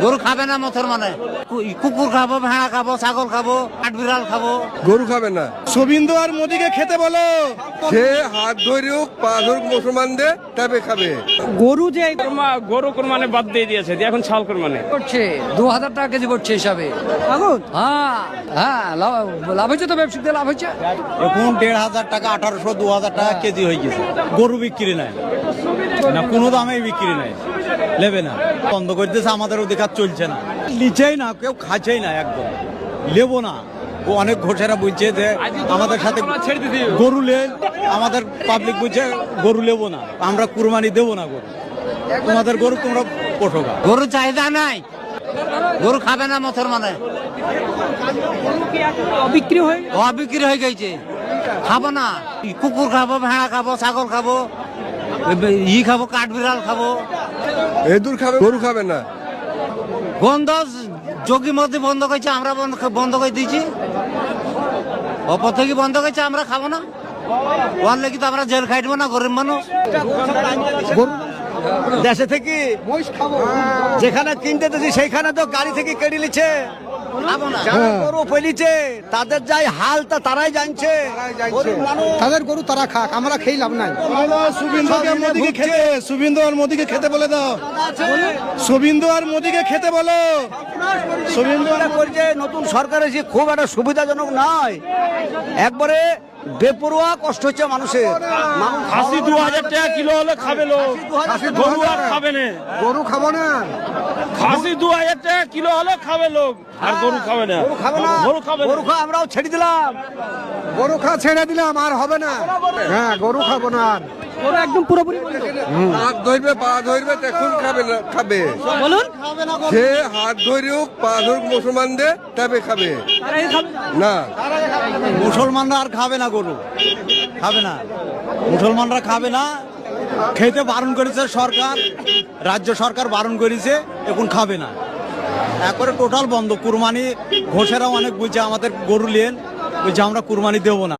গরু খাবে না মুসলমানে, কুকুর খাবো, ভেড়া খাবো, ছাগল খাবো, কাঠবিড়াল খাবো, গরু খাবে না। শুভেন্দু আর মোদিকে খেতে বলো। সে হাত ধরুক পা ধরুক মুসলমানদের তবে খাবে। গরু যে গরু কোরবানি বাদ দিয়ে দিয়েছে, দিয়ে এখন ছাল কোরবানি করছে 2000 টাকা কেজি পড়ছে হিসাবে। হ্যাঁ হ্যাঁ, লাভ হয়েছে তো, ব্যবসায়ীদের লাভ হয়েছে। এখন 1500 টাকা 1800 2000 টাকা কেজি হয়ে গেছে। গরু বিক্রি নাই না, কোনো দামে বিক্রি নাই, নেবে না, বন্ধ করে দিয়েছে। আমাদের অধিকার চলছে না, নিচেই না, কেউ খাচ্ছেই না, একদম নেবো না। ও অনেক ঘোষেরা বলছে যে আমাদের সাথে গরু নেন, আমাদের পাবলিক বলছে গরু নেবো না, আমরা কুরবানি দেবো না গরু, তোমাদের গরু তোমরা পোষোগা। গরু চাহিদা নাই, গরু খাবে না মুসলমানে, বিক্রি হয়ে বিক্রি হয়ে গেছে, খাবো না। কুকুর খাবো, ভেড়া খাবো, ছাগল খাবো, খাবো, কাঠবিড়াল খাবো। এদুর খাবে, গরু খাবে না। বন্ধ যোগী মোদী বন্ধ করেছে, আমরা বন্ধ করে দিয়েছি। অপর থেকে বন্ধ করেছে, আমরা খাবো না। ওর লেগে তো আমরা জেল খাইটবো না, গরিব মানুষ। দেশে থেকে যেখানে কিনতে দিচ্ছি সেইখানে তো গাড়ি থেকে কেড়ে নিচ্ছে, যারা গরু ফেলিছে তাদের যাই হাল তা তারাই জানছে। তাদের গরু তারা খাক, আমরা খেয়ে লাভ নাই। শুভেন্দু আর মোদিকে খেতে বলে দাও, শুভেন্দু আর মোদিকে খেতে বলো। শুভেন্দু করছে নতুন সরকার এসে খুব একটা সুবিধাজনক নয়, একবারে বেপরোয়া কষ্ট হচ্ছে মানুষের। খাসি 2000 টাকা কিলো হলে খাবে লোক, গরু আর খাবে না। গরু খাবো না, খাসি 2000 টাকা কিলো হলে খাবে লোক, আর গরু খাবে না। গরু খাবো না, গরু খাবে না। গরু খা আমরাও ছেড়ে দিলাম, গরু খা ছেড়ে দিলাম, আর হবে না। হ্যাঁ, গরু খাবো না। গরু একদম পুরোপুরি হাত ধরবে পা ধরবে তখন খাবে না, খাবে। বলুন। সে হাত ধরুক পা ধরুক মুসলমানদের তবে খাবে না। মুসলমানরা আর খাবে না, গরু খাবে না, মুসলমানরা খাবে না। খেতে বারণ করেছে সরকার, রাজ্য সরকার বারণ করেছে, এখন খাবে না, একবারে টোটাল বন্ধ। কুরবানি ঘোষেরাও অনেক বলছে আমাদের গরু নেন, বলছে আমরা কুরবানি দেবো না।